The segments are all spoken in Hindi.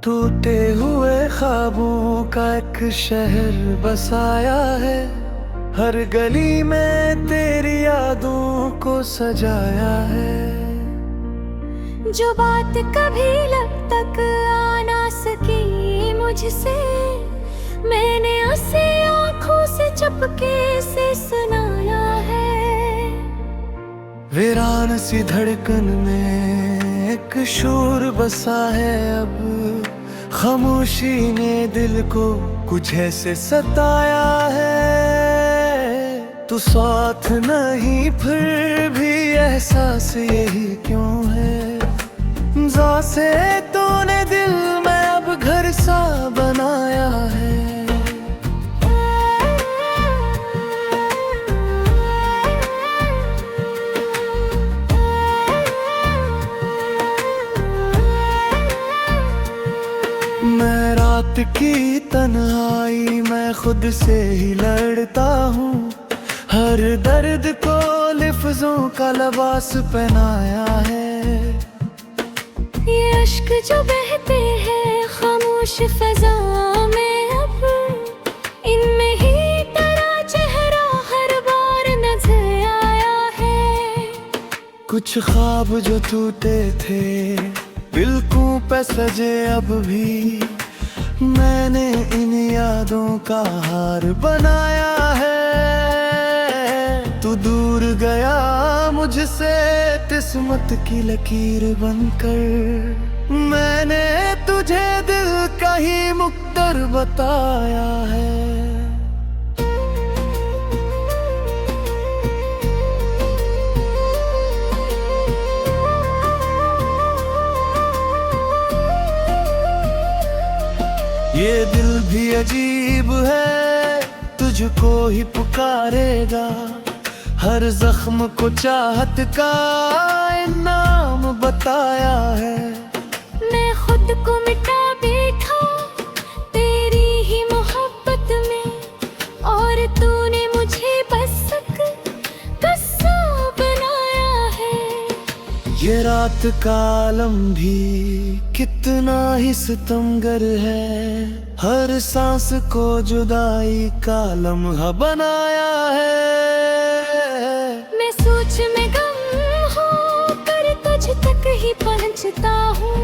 टूटे हुए ख्वाबों का एक शहर बसाया है। हर गली में तेरी यादों को सजाया है। जो बात कभी लब तक आ ना सकी मुझसे, मैंने उसे आँखों से चुपके से सुनाया है। वीरान सी धड़कन में एक शोर बसा है अब। खामोशी ने दिल को कुछ ऐसे सताया है। तू साथ नहीं फिर भी एहसास यही क्यों है। जा से तूने दिल में अब घर सा बनाया है। मैं रात की तन्हाई में खुद से ही लड़ता हूँ। हर दर्द को लफ्जों का लिबास पहनाया है। ये अश्क जो बहते हैं खामोश फजा में, अब इनमें ही तेरा चेहरा हर बार नजर आया है। कुछ ख्वाब जो टूटे थे बिल्कुल पे सजे अब भी, मैंने इन यादों का हार बनाया है। तू दूर गया मुझसे किस्मत की लकीर बनकर, मैंने तुझे दिल का ही मुक़द्दर बताया है। ये दिल भी अजीब है, तुझको ही पुकारेगा। हर जख्म को चाहत का नाम बताया है। मैं खुद को मिटा बैठा तेरी ही मोहब्बत में, और तूने मुझे बस किस्सा बनाया है। ये रात का आलम भी कितना ही सितमगर है। हर सांस को जुदाई का लम्हा बनाया है। मैं सोच में गम हूँ पर तुझ तक ही पहुँचता हूँ।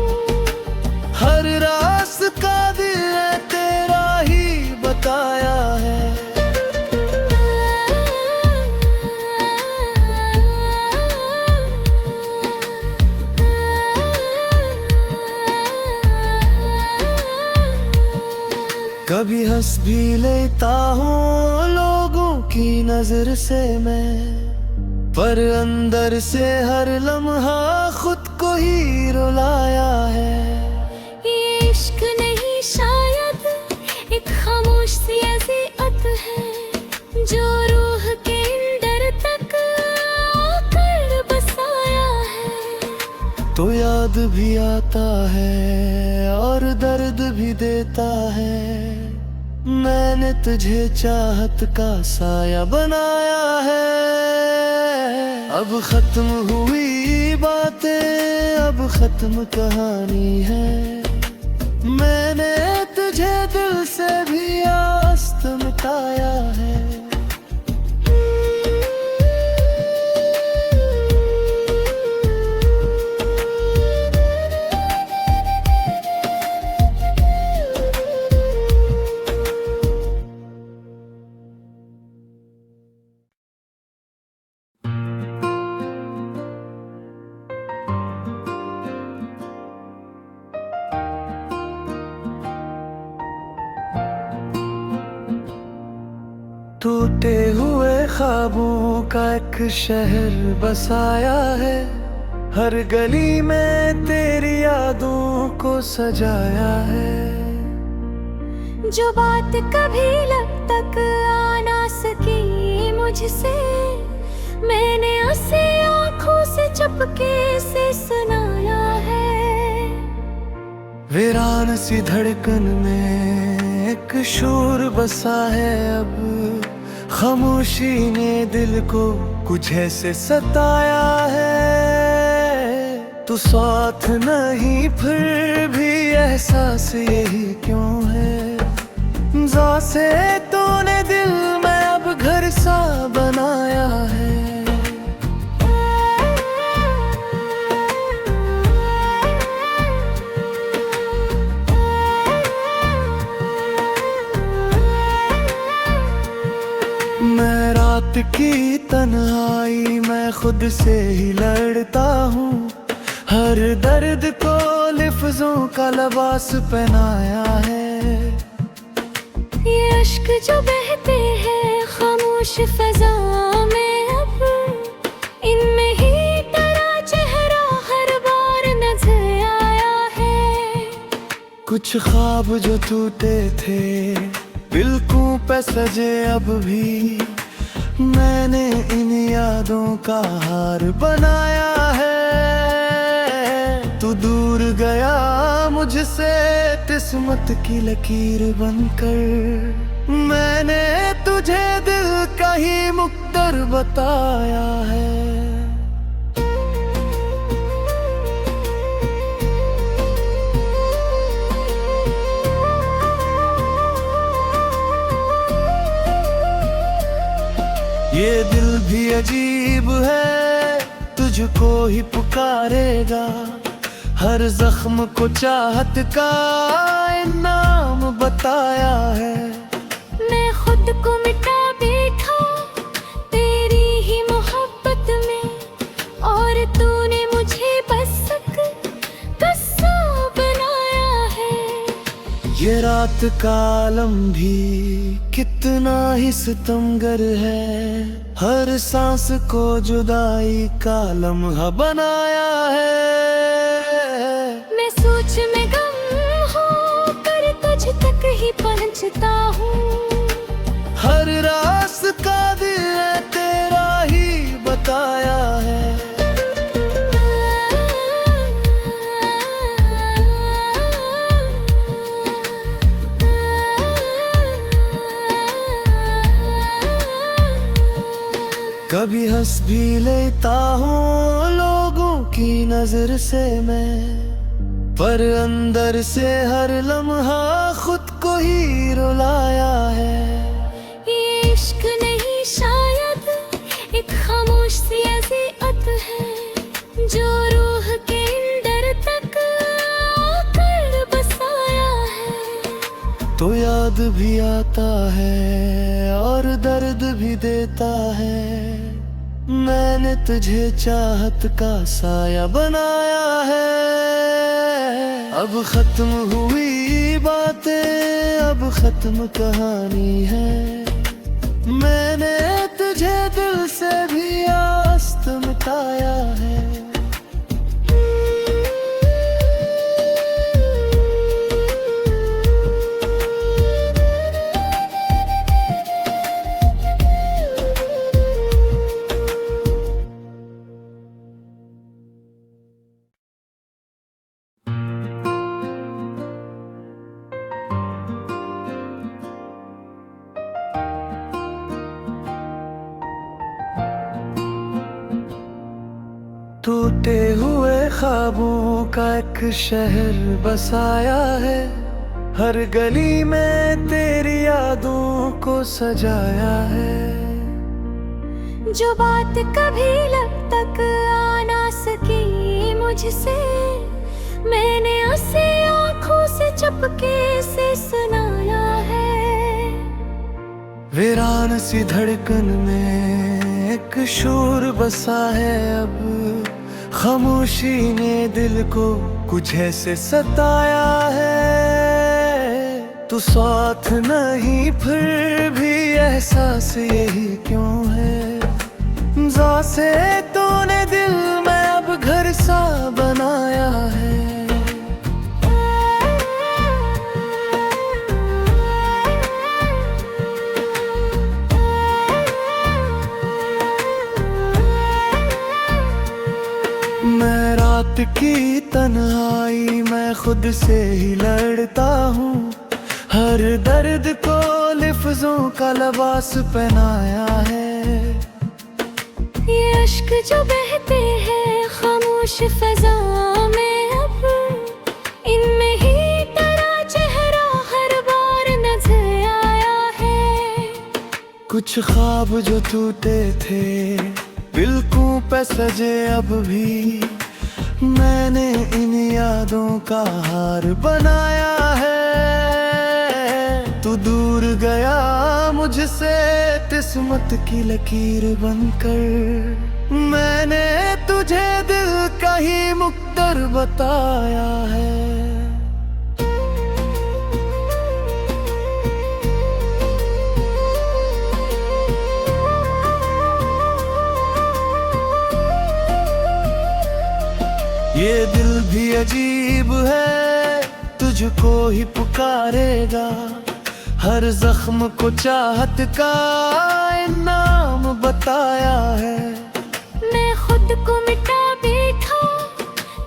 हर रास्ता दिल ने तेरा ही बताया है। कभी हंस भी लेता हूँ लोगों की नजर से मैं, पर अंदर से हर लम्हा खुद को ही रुलाया है। ये इश्क नहीं शायद एक खामोश सी अज़ीअत है, जो रूह के अंदर तक आकर बसाया है। तो याद भी आता है और दर्द भी देता है। मैंने तुझे चाहत का साया बनाया है। अब खत्म हुई बातें, अब खत्म कहानी है। मैंने तुझे दिल से भी आस्त मिटाया है। टूटे हुए ख्वाबों का एक शहर बसाया है। हर गली में तेरी यादों को सजाया है। जो बात कभी लब तक आ ना सकी मुझसे, मैंने उसे आँखों से चुपके से सुनाया है। वीरान सी धड़कन में एक शोर बसा है अब। खामोशी ने दिल को कुछ ऐसे सताया है। तू साथ नहीं फिर भी एहसास यही क्यों है। जा से तूने दिल में अब घर सा बनाया है। मैं रात की तन्हाई में खुद से ही लड़ता हूँ। हर दर्द को लिफ्ज़ों का लिबास पहनाया है। ये अश्क जो बहते हैं खामोश फजा में, अब इनमें ही तेरा चेहरा हर बार नजर आया है। कुछ ख्वाब जो टूटे थे बिल्कुल पे सजे अब भी, मैंने इन यादों का हार बनाया है। तू दूर गया मुझसे किस्मत की लकीर बनकर, मैंने तुझे दिल का ही मुक़द्दर बताया है। ये दिल भी अजीब है, तुझको ही पुकारेगा। हर जख्म को चाहत का नाम बताया है। मैं खुद को मिटा बैठा तेरी ही मोहब्बत में, और तूने मुझे बस किस्सा बनाया है। ये रात का आलम भी कितना ही सितमगर है। हर सांस को जुदाई का लम्हा बनाया है। मैं सोच में गम हूँ पर तुझ तक ही पहुँचता हूँ। हर रास्ता दिल है तेरा ही बताया है। कभी हंस भी लेता हूँ लोगों की नजर से मैं, पर अंदर से हर लम्हा खुद को ही रुलाया है। ये इश्क नहीं शायद एक खामोश सी अज़ीअत है, जो रूह के अंदर तक आकर बसाया है। तो याद भी आता है और दर्द भी देता है। मैंने तुझे चाहत का साया बनाया है। अब खत्म हुई बातें, अब खत्म कहानी है। मैंने तुझे दिल से भी आस्त मिटाया है। टूटे हुए ख्वाबों का एक शहर बसाया है। हर गली में तेरी यादों को सजाया है। जो बात कभी लब तक आ ना सकी मुझसे, मैंने उसे आँखों से चुपके से सुनाया है। वीरान सी धड़कन में एक शोर बसा है। अब खामोशी ने दिल को कुछ ऐसे सताया है। तू साथ नहीं फिर भी एहसास यही क्यों है। जा से तूने दिल में अब घर सा बनाया है। मैं रात की तन्हाई में खुद से ही लड़ता हूँ। हर दर्द को लिफ्ज़ों का लिबास पहनाया है। ये अश्क जो बहते हैं खामोश फजा में, अब इनमें ही कुछ ख्वाब जो टूटे थे बिल्कुल पे सजे अब भी, मैंने इन यादों का हार बनाया है। तू दूर गया मुझसे किस्मत की लकीर बनकर, मैंने तुझे दिल का ही मुक्तर बताया है। ये दिल भी अजीब है, तुझको ही पुकारेगा। हर जख्म को चाहत का नाम बताया है। मैं खुद को मिटा बैठा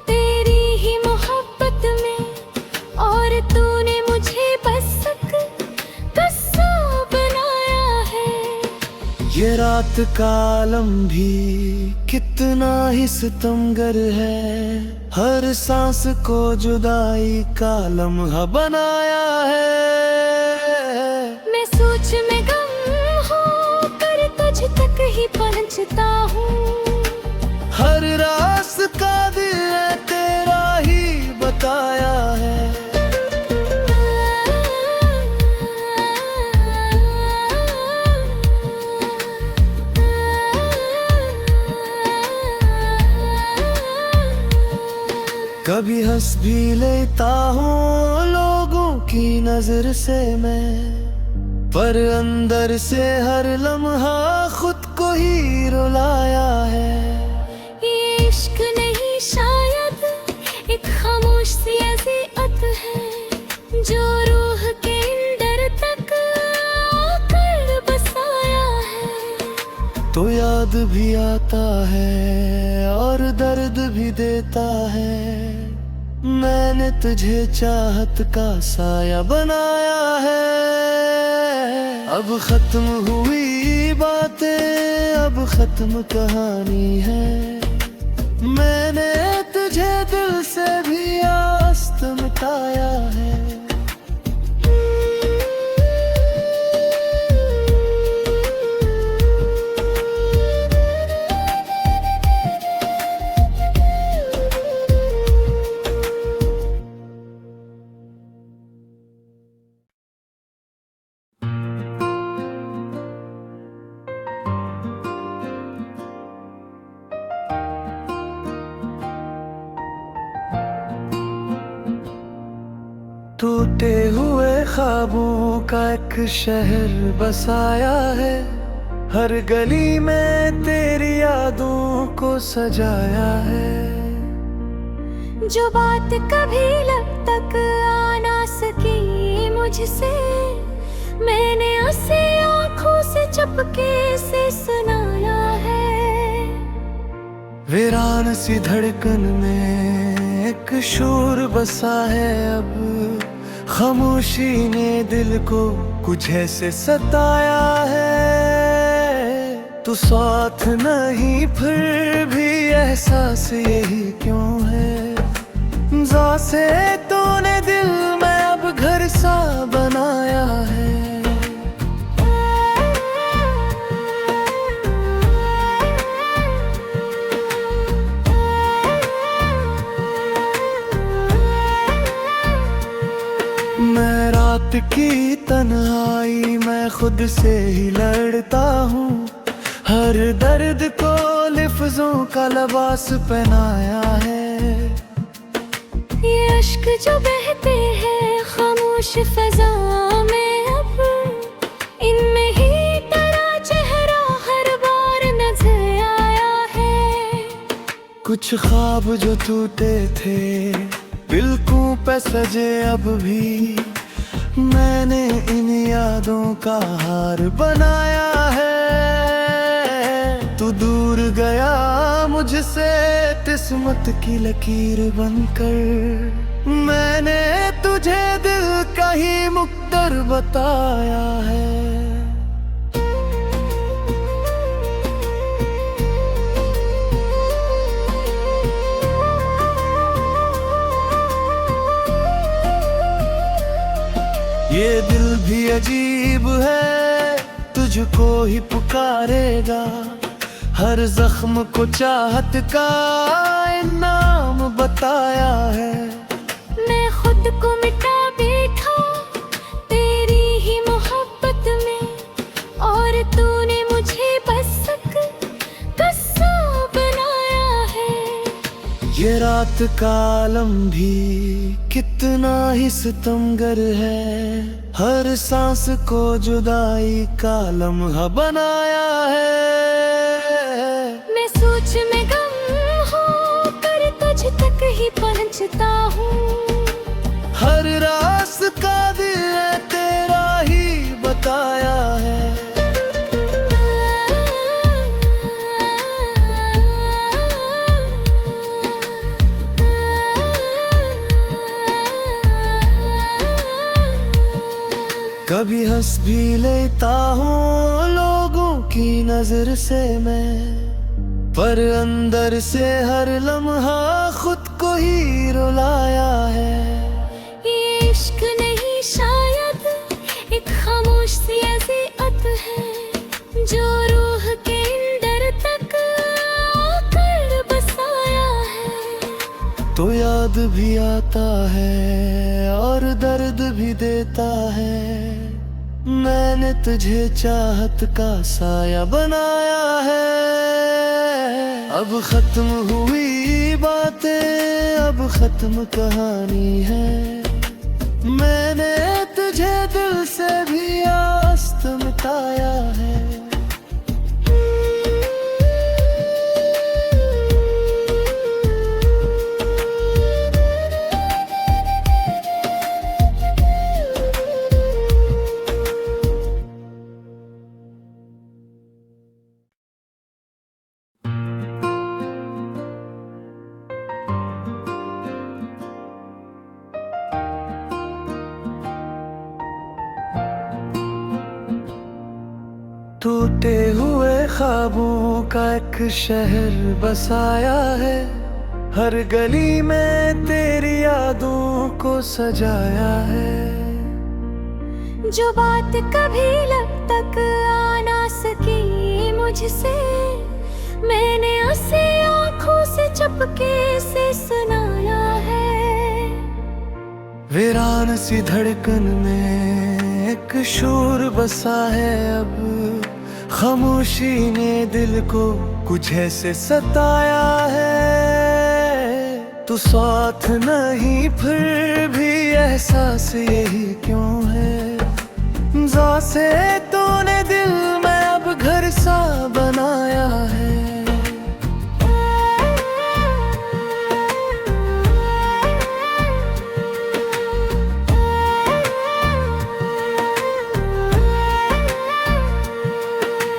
तेरी ही मोहब्बत में, और तूने मुझे बस कस्सा बनाया है। ये रात का आलम भी कितना ही सितमगर है, हर सांस को जुदाई का लम्हा बनाया है। मैं सोच में गम हूँ पर तुझ तक ही पहुँचता हूँ। हर रास्ता दिल ने तेरा ही बताया है। कभी हंस भी लेता हूँ लोगों की नजर से मैं, पर अंदर से हर लम्हा खुद को ही रुलाया है। ये इश्क नहीं शायद एक खामोश सी अज़ियत है, जो रूह के अंदर तक आकर बसाया है। तो याद भी आता है और दर्द भी देता है, मैंने तुझे चाहत का साया बनाया है। अब खत्म हुई बातें, अब खत्म कहानी है, मैंने तुझे दिल से भी आस्त मिटाया है। टूटे हुए ख्वाबों का एक शहर बसाया है, हर गली में तेरी यादों को सजाया है। जो बात कभी लब तक आ ना सकी मुझसे, मैंने उसे आँखों से चुपके से सुनाया है। वीरान सी धड़कन में एक शोर बसा है अब, खामोशी ने दिल को कुछ ऐसे सताया है। तू साथ नहीं फिर भी एहसास यही क्यों है, जैसे तूने दिल में अब घर सा बनाया है। रात की तन्हाई मैं खुद से ही लड़ता हूँ, हर दर्द को लफ्जों का लिबास पहनाया है। ये अश्क जो बहते हैं खामोश फजा में, अब इनमें ही तेरा चेहरा हर बार नजर आया है। कुछ ख्वाब जो टूटे थे बिल्कुल पे सजे अब भी, मैंने इन यादों का हार बनाया है। तू दूर गया मुझसे किस्मत की लकीर बनकर, मैंने तुझे दिल का ही मुक्तर बताया है। ये दिल भी अजीब है, तुझको ही पुकारेगा। हर जख्म को चाहत का इनाम बताया है। मैं खुद को मिटा बैठा तेरी ही मोहब्बत में, और तूने मुझे बस कस्सा बनाया है। ये रात का आलम भी कितना ही सितमगर है। हर सांस को जुदाई का लम्हा बनाया है। मैं सोच में गम हूँ पर तुझ तक ही पहुँचता हूँ। हर रास्ता दिल ने तेरा ही बताया है। कभी हंस भी लेता हूँ लोगों की नजर से मैं, पर अंदर से हर लम्हा खुद को ही रुलाया है। ये इश्क नहीं शायद एक खामोश सी अज़ियत है, जो रूह के अंदर तक आकर बसाया है। तो याद भी आता है और दर्द भी देता है। मैंने तुझे चाहत का साया बनाया है। अब खत्म हुई बातें, अब खत्म कहानी है। मैंने तुझे दिल से भी आस्त मिटाया है। टूटे हुए ख्वाबों का एक शहर बसाया है। हर गली में तेरी यादों को सजाया है। जो बात कभी लब तक आ ना सकी मुझसे, मैंने उसे आँखों से चुपके से सुनाया है। वीरान सी धड़कन में एक शोर बसा है। अब खामोशी ने दिल को कुछ ऐसे सताया है। तू साथ नहीं फिर भी एहसास यही क्यों है। जा से तूने दिल में अब घर सा बनाया है।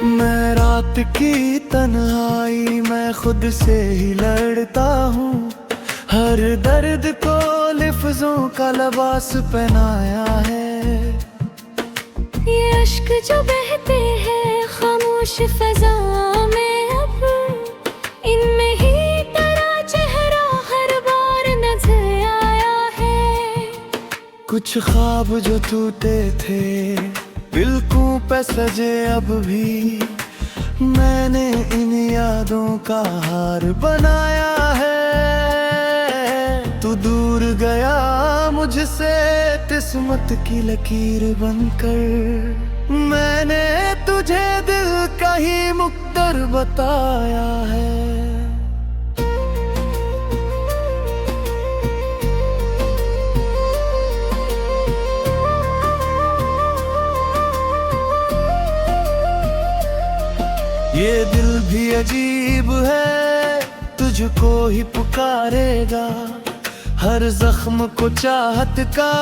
मैं रात की तन्हाई में खुद से ही लड़ता हूँ। हर दर्द को लिफ्जों का लिबास पहनाया है। ये अश्क जो बहते हैं खामोश फजा में, अब इनमें ही तेरा चेहरा हर बार नजर आया है। कुछ ख्वाब जो टूटे थे बिल्कुल पे सजे अब भी, मैंने इन यादों का हार बनाया है। तू दूर गया मुझसे किस्मत की लकीर बनकर, मैंने तुझे दिल का ही मुक़द्दर बताया है। ये दिल भी अजीब है, तुझको ही पुकारेगा। हर जख्म को चाहत का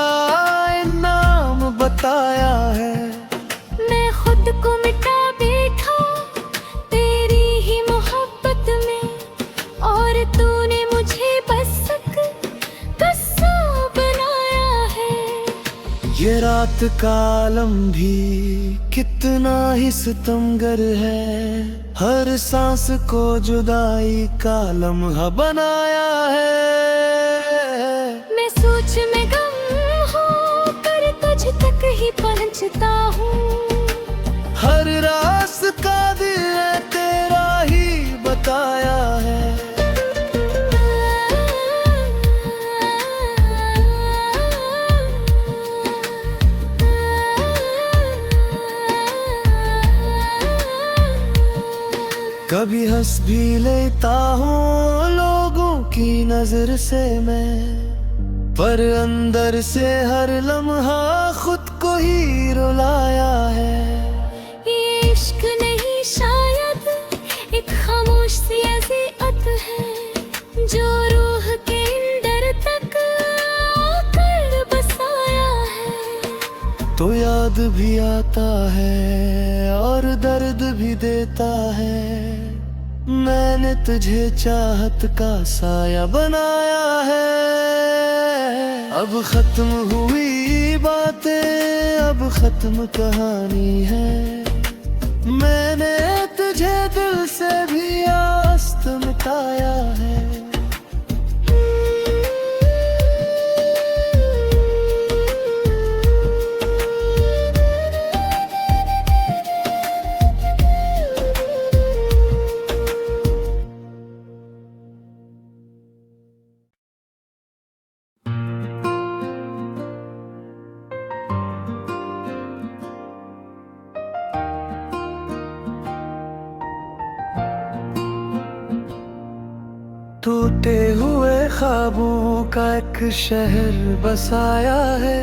इनाम बताया है। मैं खुद को मिटा बैठा तेरी ही मोहब्बत में, और तूने मुझे बस कस्सा बनाया है। ये रात का आलम भी कितना ही सितमगर है। हर सांस को जुदाई का लम्हा बनाया है। मैं सोच में गम हूँ पर तुझ तक ही पहुँचता हूँ। हर कभी हंस भी लेता हूँ लोगों की नजर से मैं, पर अंदर से हर लम्हा खुद को ही रुलाया है। ये इश्क नहीं शायद एक खामोश सी अज़ीअत है, जो रूह के अंदर तक आकर बसाया है। तो याद भी आता है और दर्द भी देता है, मैंने तुझे चाहत का साया बनाया है। अब खत्म हुई बातें, अब खत्म कहानी है, मैंने तुझे दिल से भी आस्त मिटाया है। टूटे हुए ख्वाबों का एक शहर बसाया है,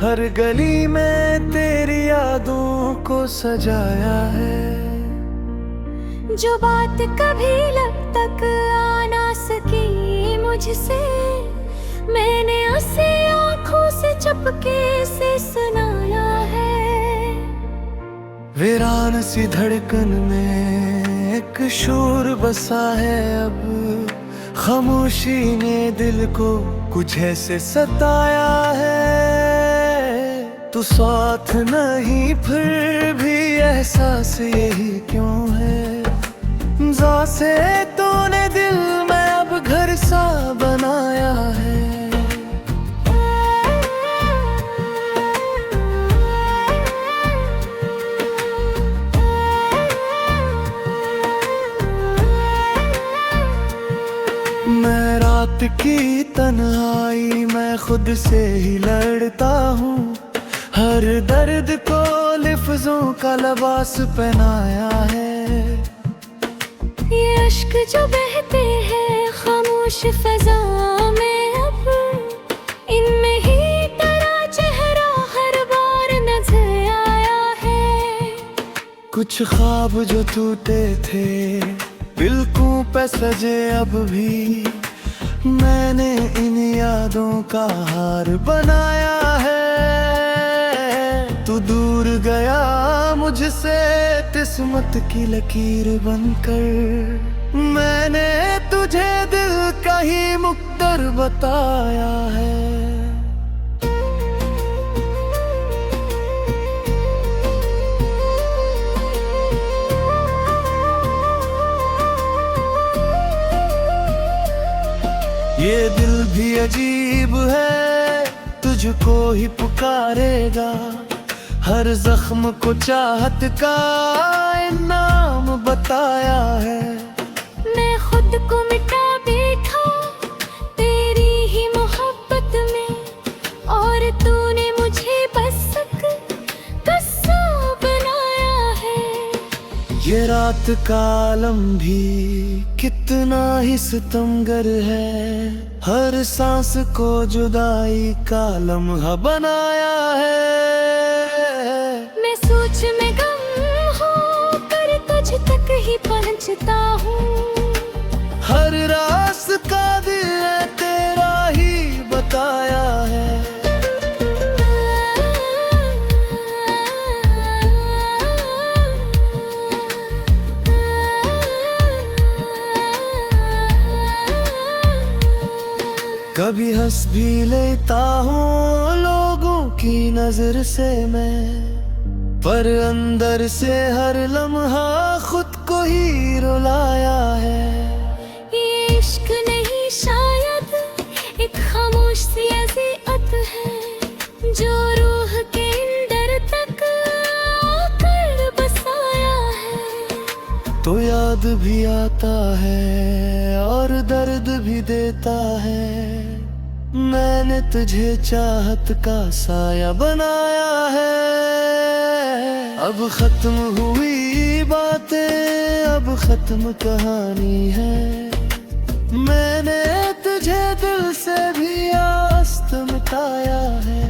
हर गली में तेरी यादों को सजाया है। जो बात कभी लब तक आ ना सकी मुझसे, मैंने उसे आँखों से चुपके से सुनाया है। वीरान सी धड़कन में एक शोर बसा है, अब खामोशी ने दिल को कुछ ऐसे सताया है। तू साथ नहीं फिर भी एहसास यही क्यों है, जैसे तूने दिल में अब घर सा बनाया है। मैं रात की तन्हाई में खुद से ही लड़ता हूँ, हर दर्द को लफ्जों का लिबास पहनाया है। ये अश्क जो बहते हैं खामोश फजा में, अब इनमें ही तेरा चेहरा हर बार नजर आया है। कुछ ख्वाब जो टूटे थे बिल्कुल पे सजे अब भी, मैंने इन यादों का हार बनाया है। तू दूर गया मुझसे किस्मत की लकीर बनकर, मैंने तुझे दिल का ही मुक़द्दर बताया है। ये दिल भी अजीब है, तुझको ही पुकारेगा, हर जख्म को चाहत का नाम बताया है। मैं खुद को मिटा बैठा तेरी ही मोहब्बत में, और तूने मुझे बस किस्सा बनाया है। ये रात का आलम भी कितना ही सितमगर है, हर सांस को जुदाई का लम्हा बनाया है। मैं सोच में गम हूँ पर तुझ तक ही पहुँचता हूँ, हर रास्ता दिल ने तेरा ही बताया है। कभी हंस भी लेता हूँ लोगों की नजर से मैं, पर अंदर से हर लम्हा खुद को ही रुलाया है। ये इश्क नहीं शायद एक खामोश सी अज़ीअत है, जो रूह के अंदर तक आकर बसाया है। तो याद भी आता है और दर्द भी देता है, मैंने तुझे चाहत का साया बनाया है। अब खत्म हुई बातें, अब अब खत्म कहानी है। मैंने तुझे दिल से भी आस्त मिटाया है।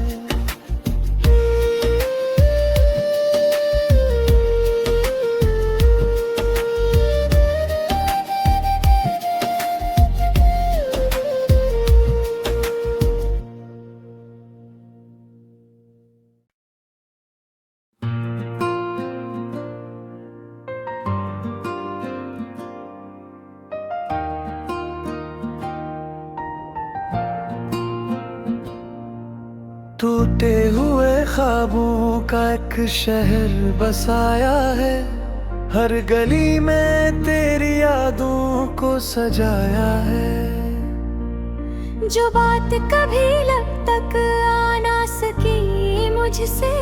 टूटे हुए ख्वाबों का एक शहर बसाया है। हर गली में तेरी यादों को सजाया है। जो बात कभी लब तक आ ना सकी मुझसे,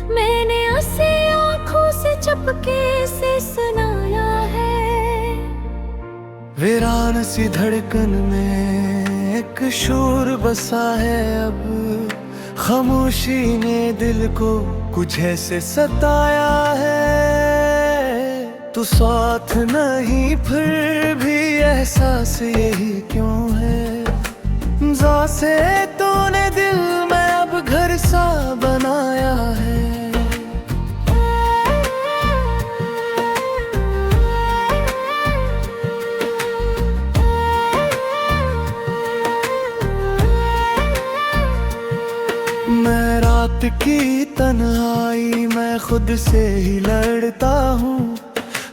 मैंने उसे आँखों से चुपके से सुनाया है। वीरान सी धड़कन में एक शोर बसा है अब। खामोशी ने दिल को कुछ ऐसे सताया है। तू साथ नहीं फिर भी एहसास यही क्यों है। जा से तूने दिल में अब घर सा बनाया है। मैं रात की तन्हाई में खुद से ही लड़ता हूँ।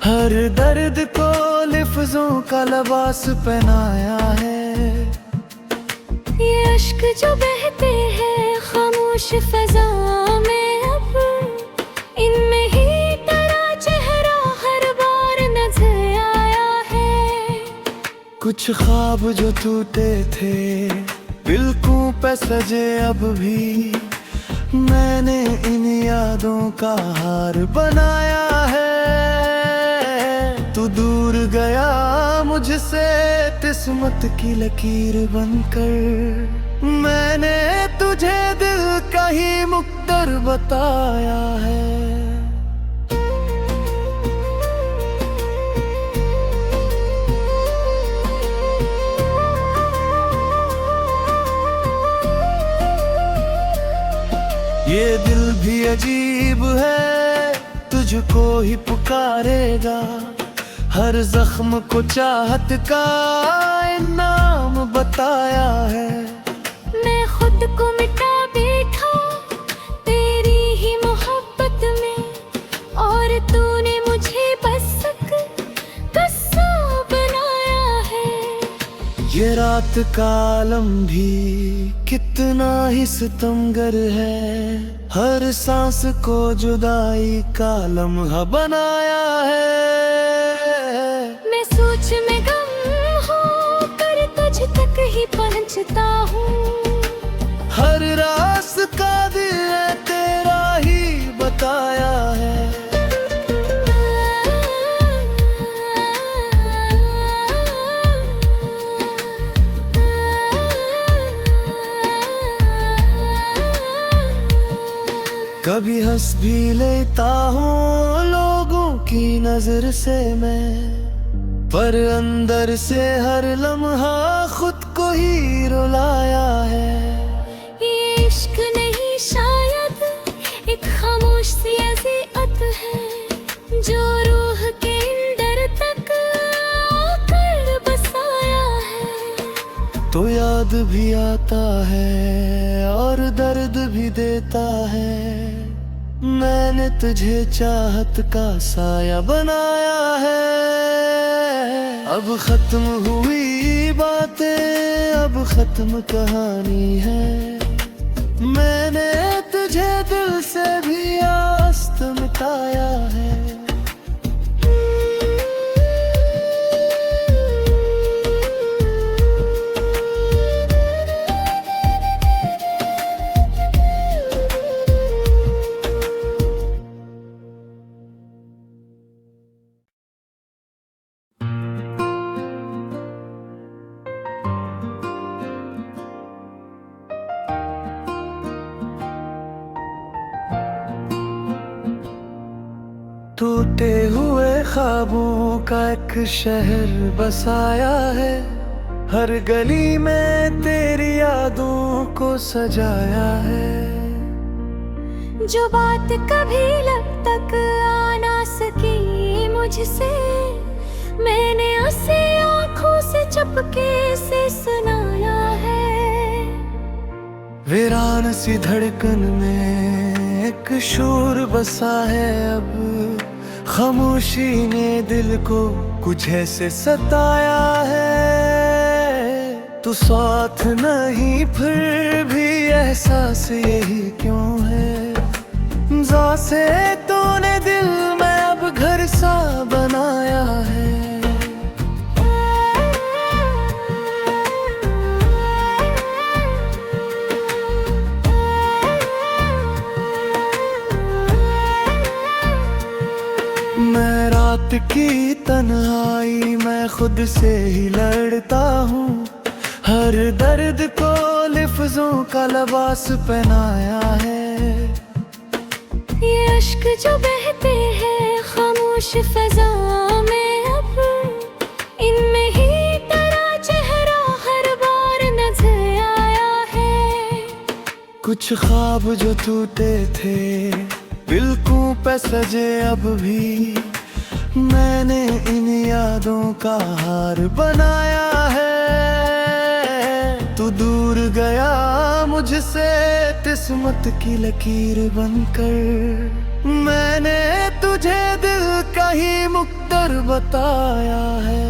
हर दर्द को लफ्जों का लिबास पहनाया है। ये अश्क जो बहते हैं खामोश फजा में, अब इनमें ही तेरा चेहरा हर बार नजर आया है। कुछ ख्वाब जो टूटे थे बिल्कुल पे सजे अब भी। मैंने इन यादों का हार बनाया है। तू दूर गया मुझसे किस्मत की लकीर बनकर। मैंने तुझे दिल का ही मुक़द्दर बताया है। ये दिल भी अजीब है, तुझको ही पुकारेगा। हर जख्म को चाहत का नाम बताया है। मैं खुद को मिटा बैठा तेरी ही मोहब्बत में, और तूने मुझे बस कस्सा बनाया है। ये रात का आलम भी कितना ही सितमगर है। हर सांस को जुदाई का लम्हा बनाया है। मैं सोच में गम हूँ कर तुझ तक ही पहुँचता हूँ। हर रास्ता दिल ने तेरा ही बताया है। कभी हंस भी लेता हूँ लोगों की नजर से मैं, पर अंदर से हर लम्हा खुद को ही रुलाया है। ये इश्क नहीं शायद एक खामोश सी अज़ीअत है, जो रूह के अंदर तक आकर बसाया है। तो याद भी आता है और दर्द भी देता है। मैंने तुझे चाहत का साया बनाया है। अब खत्म हुई बातें, अब खत्म कहानी है। मैंने तुझे दिल से भी आस्त मिटाया है। टूटे हुए ख्वाबों का एक शहर बसाया है, हर गली में तेरी यादों को सजाया है। जो बात कभी लब तक आ ना सकी मुझसे, मैंने उसे आँखों से चुपके से सुनाया है। वीरान सी धड़कन में एक शोर बसा है अब, खामोशी ने दिल को कुछ ऐसे सताया है। तू साथ नहीं फिर भी एहसास यही क्यों है, जा से तूने दिल में अब घर सा बनाया है। मैं रात की तन्हाई में खुद से ही लड़ता हूँ, हर दर्द को लफ्जों का लिबास पहनाया है। ये अश्क जो बहते हैं खामोश फजा में अब, इनमें ही तेरा चेहरा हर बार नजर आया है। कुछ ख्वाब जो टूटे थे बिल्कुल पे सजे अब भी, मैंने इन यादों का हार बनाया है। तू दूर गया मुझसे किस्मत की लकीर बनकर, मैंने तुझे दिल का ही मुक़द्दर बताया है।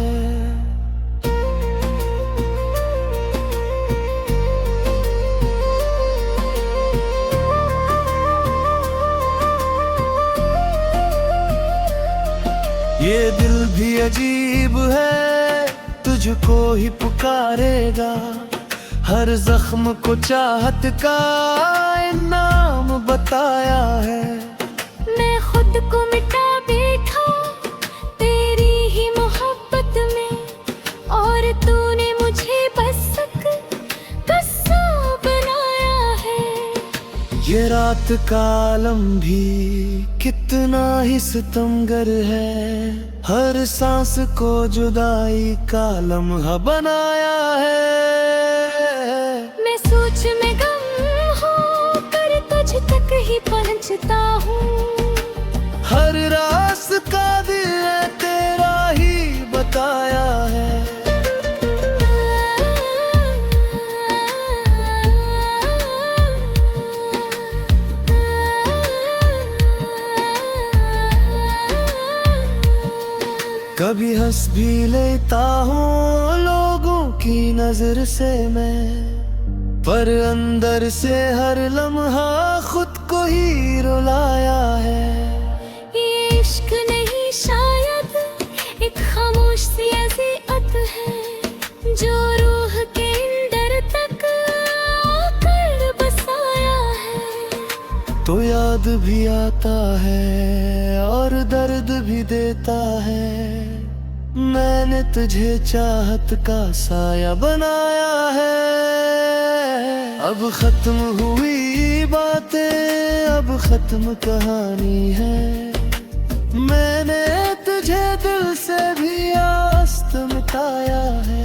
ये दिल भी अजीब है, तुझको ही पुकारेगा, हर जख्म को चाहत का नाम बताया है। मैं खुद को मिटा बैठा तेरी ही मोहब्बत में, और तूने मुझे बस कस्सा बनाया है। ये रात का आलम भी कितना ही सितमगर है, हर सांस को जुदाई का लम्हा बनाया है। मैं सोच में गम हूँ पर तुझ तक ही पहुँचता हूँ, हर रास्ता दिल ने तेरा ही बताया है। कभी हंस भी लेता हूँ लोगों की नजर से मैं, पर अंदर से हर लम्हा खुद को ही रुलाया है। ये इश्क नहीं शायद एक खामोश सी अज़ियत है, जो रूह के अंदर तक आकर बसाया है। तो याद भी आता है और दर्द भी देता है, मैंने तुझे चाहत का साया बनाया है। अब खत्म हुई बातें, अब खत्म कहानी है, मैंने तुझे दिल से भी आस्त मिटाया है।